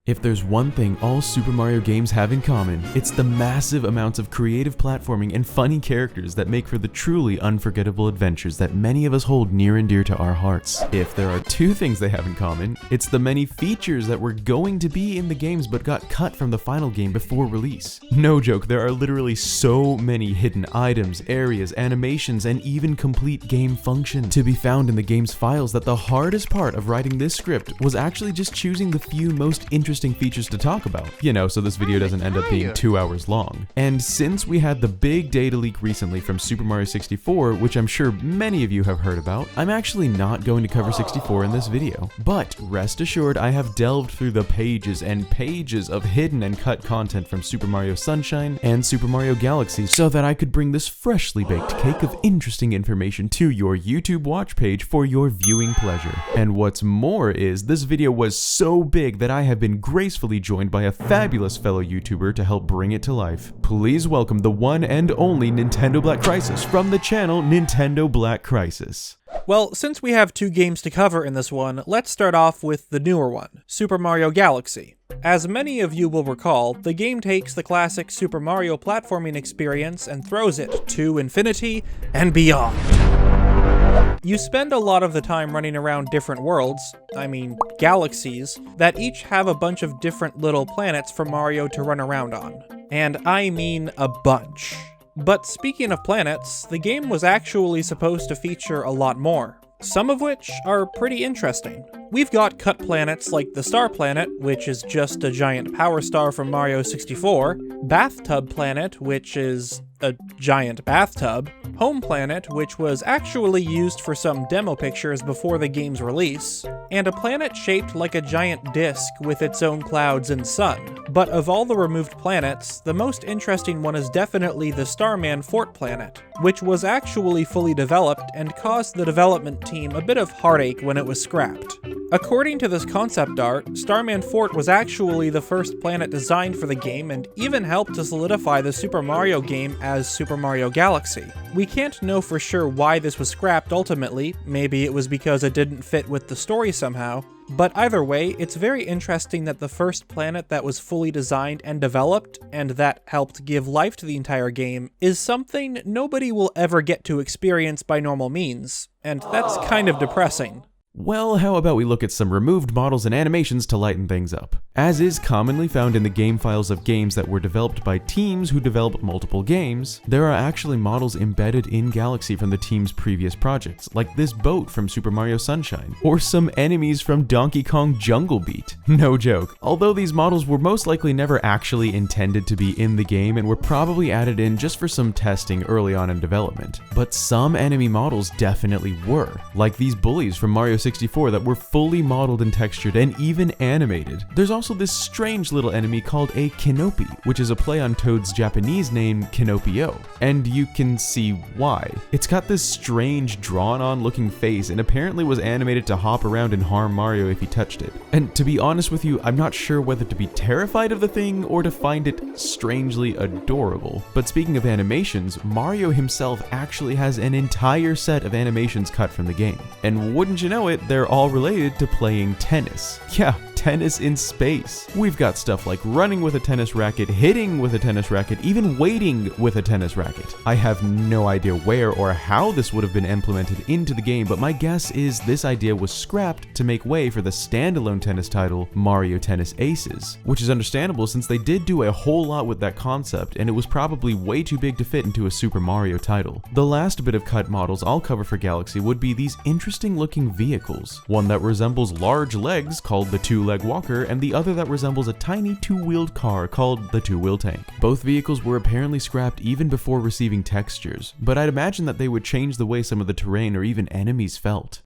If there's one thing all Super Mario games have in common, it's the massive amounts of creative platforming and funny characters that make for the truly unforgettable adventures that many of us hold near and dear to our hearts. If there are two things they have in common, it's the many features that were going to be in the games but got cut from the final game before release. No joke, there are literally so many hidden items, areas, animations, and even complete game function to be found in the game's files that the hardest part of writing this script was actually just choosing the few most interesting features to talk about, so this video doesn't end up being 2 hours long. And since we had the big data leak recently from Super Mario 64, which I'm sure many of you have heard about, I'm actually not going to cover 64 in this video. But rest assured, I have delved through the pages and pages of hidden and cut content from Super Mario Sunshine and Super Mario Galaxy so that I could bring this freshly baked cake of interesting information to your YouTube watch page for your viewing pleasure. And what's more is, this video was so big that I have been gracefully joined by a fabulous fellow YouTuber to help bring it to life. Please welcome the one and only NintendoBlackCrisis from the channel NintendoBlackCrisis. Well, since we have two games to cover in this one, let's start off with the newer one, Super Mario Galaxy. As many of you will recall, the game takes the classic Super Mario platforming experience and throws it to infinity and beyond. You spend a lot of the time running around different worlds, galaxies, that each have a bunch of different little planets for Mario to run around on. And I mean a bunch. But speaking of planets, the game was actually supposed to feature a lot more, some of which are pretty interesting. We've got cut planets like the Star Planet, which is just a giant power star from Mario 64, Bathtub Planet, which is a giant bathtub, Home Planet, which was actually used for some demo pictures before the game's release, and a planet shaped like a giant disc with its own clouds and sun. But of all the removed planets, the most interesting one is definitely the Starman Fort Planet, which was actually fully developed and caused the development team a bit of heartache when it was scrapped. According to this concept art, Starman Fort was actually the first planet designed for the game and even helped to solidify the Super Mario game as Super Mario Galaxy. We can't know for sure why this was scrapped ultimately, maybe it was because it didn't fit with the story somehow, but either way, it's very interesting that the first planet that was fully designed and developed, and that helped give life to the entire game, is something nobody will ever get to experience by normal means, and that's kind of depressing. Well, how about we look at some removed models and animations to lighten things up. As is commonly found in the game files of games that were developed by teams who developed multiple games, there are actually models embedded in Galaxy from the team's previous projects, like this boat from Super Mario Sunshine, or some enemies from Donkey Kong Jungle Beat. No joke. Although these models were most likely never actually intended to be in the game and were probably added in just for some testing early on in development. But some enemy models definitely were, like these bullies from Mario 64 that were fully modeled and textured and even animated. There's also this strange little enemy called a Kinopi, which is a play on Toad's Japanese name Kinopio, and you can see why. It's got this strange drawn-on looking face and apparently was animated to hop around and harm Mario if he touched it. And to be honest with you, I'm not sure whether to be terrified of the thing or to find it strangely adorable. But speaking of animations, Mario himself actually has an entire set of animations cut from the game. And wouldn't you know it, they're all related to playing tennis. Yeah, tennis in space. We've got stuff like running with a tennis racket, hitting with a tennis racket, even waiting with a tennis racket. I have no idea where or how this would have been implemented into the game, but my guess is this idea was scrapped to make way for the standalone tennis title, Mario Tennis Aces, which is understandable since they did do a whole lot with that concept, and it was probably way too big to fit into a Super Mario title. The last bit of cut models I'll cover for Galaxy would be these interesting looking vehicles, one that resembles large legs called the two-leg walker, and the other that resembles a tiny two-wheeled car called the two-wheel tank. Both vehicles were apparently scrapped even before receiving textures, but I'd imagine that they would change the way some of the terrain or even enemies felt.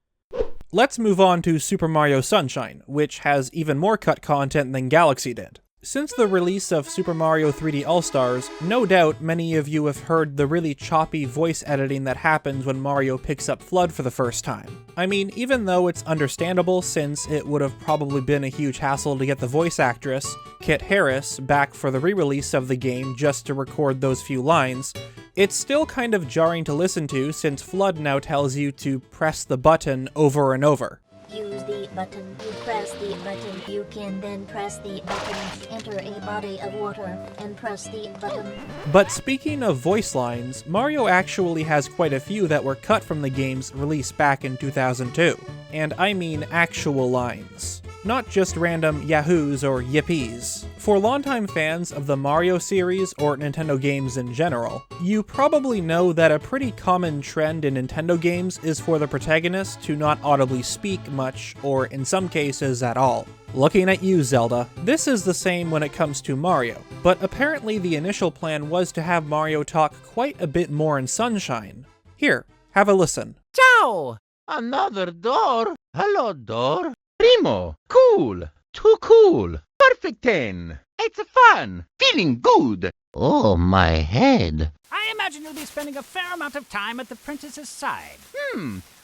Let's move on to Super Mario Sunshine, which has even more cut content than Galaxy did. Since the release of Super Mario 3D All-Stars, no doubt many of you have heard the really choppy voice editing that happens when Mario picks up FLUDD for the first time. I mean, even though it's understandable since it would have probably been a huge hassle to get the voice actress, Kit Harris, back for the re-release of the game just to record those few lines, it's still kind of jarring to listen to since FLUDD now tells you to press the button over and over. use the button. You press the button. You can then press the button, enter a body of water, and press the button. But speaking of voice lines, Mario actually has quite a few that were cut from the game's release back in 2002. And I mean actual lines. Not just random yahoos or yippies. For longtime fans of the Mario series or Nintendo games in general, you probably know that a pretty common trend in Nintendo games is for the protagonist to not audibly speak much, or in some cases at all. Looking at you, Zelda, this is the same when it comes to Mario, but apparently the initial plan was to have Mario talk quite a bit more in Sunshine. Here, have a listen. Ciao! Another door? Hello, door. Primo. Cool. Too cool. Perfect 10. It's fun. Feeling good. Oh, my head. I imagine you'll be spending a fair amount of time at the princess's side.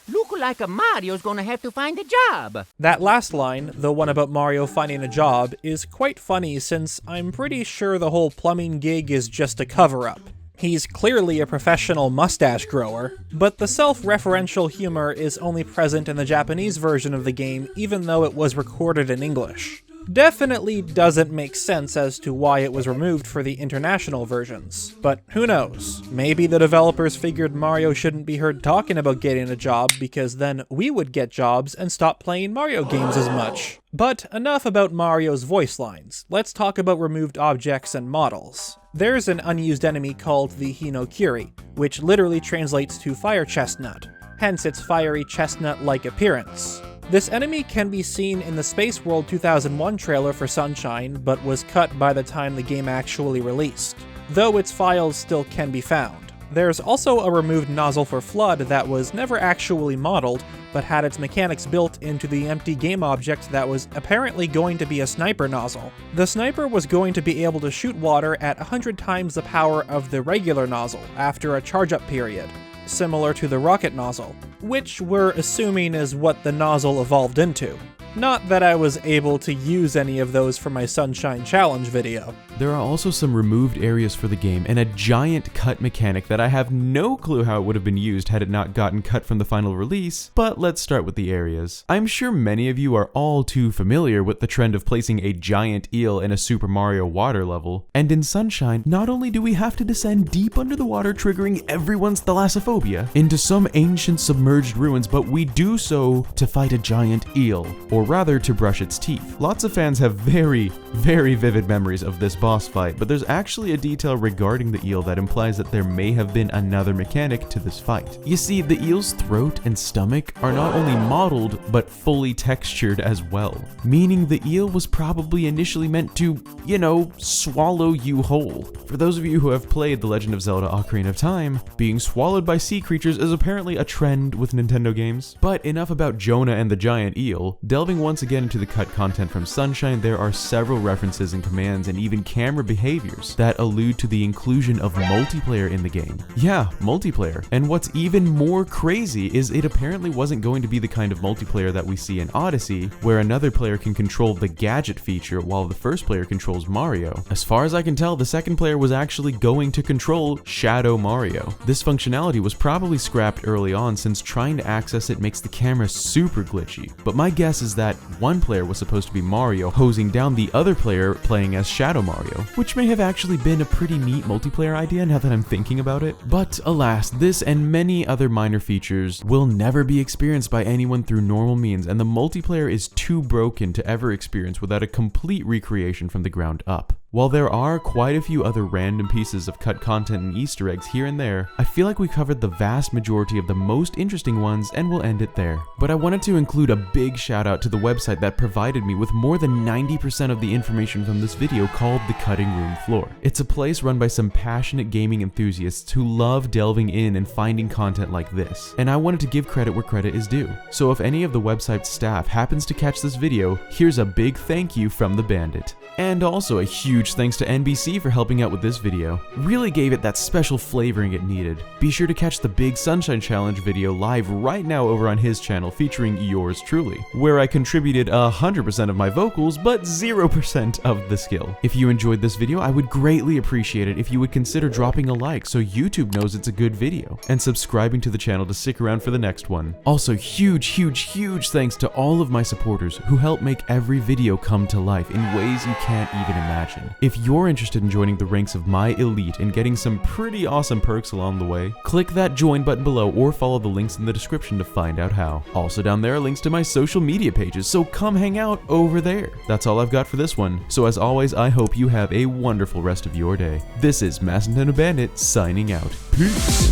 Look like Mario's gonna have to find a job. That last line, the one about Mario finding a job, is quite funny since I'm pretty sure the whole plumbing gig is just a cover-up. He's clearly a professional mustache grower, but the self-referential humor is only present in the Japanese version of the game even though it was recorded in English. Definitely doesn't make sense as to why it was removed for the international versions, but who knows? Maybe the developers figured Mario shouldn't be heard talking about getting a job because then we would get jobs and stop playing Mario games as much. But enough about Mario's voice lines, let's talk about removed objects and models. There's an unused enemy called the Hinokuri, which literally translates to fire chestnut, hence its fiery chestnut-like appearance. This enemy can be seen in the Space World 2001 trailer for Sunshine, but was cut by the time the game actually released, though its files still can be found. There's also a removed nozzle for Flood that was never actually modeled, but had its mechanics built into the empty game object that was apparently going to be a sniper nozzle. The sniper was going to be able to shoot water at 100 times the power of the regular nozzle after a charge-up period, similar to the rocket nozzle, which we're assuming is what the nozzle evolved into. Not that I was able to use any of those for my Sunshine Challenge video. There are also some removed areas for the game and a giant cut mechanic that I have no clue how it would have been used had it not gotten cut from the final release, but let's start with the areas. I'm sure many of you are all too familiar with the trend of placing a giant eel in a Super Mario water level, and in Sunshine, not only do we have to descend deep under the water triggering everyone's thalassophobia into some ancient submerged ruins, but we do so to fight a giant eel, or rather to brush its teeth. Lots of fans have very vivid memories of this boss fight, but there's actually a detail regarding the eel that implies that there may have been another mechanic to this fight. You see, the eel's throat and stomach are not only modeled, but fully textured as well, meaning the eel was probably initially meant to, swallow you whole. For those of you who have played The Legend of Zelda: Ocarina of Time, being swallowed by sea creatures is apparently a trend with Nintendo games. But enough about Jonah and the giant eel. Delving once again into the cut content from Sunshine, there are several references and commands and even camera behaviors that allude to the inclusion of multiplayer in the game. Yeah, multiplayer. And what's even more crazy is it apparently wasn't going to be the kind of multiplayer that we see in Odyssey, where another player can control the gadget feature while the first player controls Mario. As far as I can tell, the second player was actually going to control Shadow Mario. This functionality was probably scrapped early on since trying to access it makes the camera super glitchy, but my guess is that one player was supposed to be Mario hosing down the other player playing as Shadow Mario, which may have actually been a pretty neat multiplayer idea now that I'm thinking about it. But alas, this and many other minor features will never be experienced by anyone through normal means, and the multiplayer is too broken to ever experience without a complete recreation from the ground up. While there are quite a few other random pieces of cut content and Easter eggs here and there, I feel like we covered the vast majority of the most interesting ones and we'll end it there. But I wanted to include a big shout out to the website that provided me with more than 90% of the information from this video, called The Cutting Room Floor. It's a place run by some passionate gaming enthusiasts who love delving in and finding content like this, and I wanted to give credit where credit is due. So if any of the website's staff happens to catch this video, here's a big thank you from the Bandit. And also a huge huge thanks to NBC for helping out with this video. Really gave it that special flavoring it needed. Be sure to catch the Big Sunshine Challenge video live right now over on his channel featuring yours truly, where I contributed 100% of my vocals but 0% of the skill. If you enjoyed this video, I would greatly appreciate it if you would consider dropping a like so YouTube knows it's a good video, and subscribing to the channel to stick around for the next one. Also, huge thanks to all of my supporters who help make every video come to life in ways you can't even imagine. If you're interested in joining the ranks of my elite and getting some pretty awesome perks along the way, click that join button below or follow the links in the description to find out how. Also down there are links to my social media pages, so come hang out over there. That's all I've got for this one, so as always, I hope you have a wonderful rest of your day. This is MaskedNintendoBandit signing out. Peace!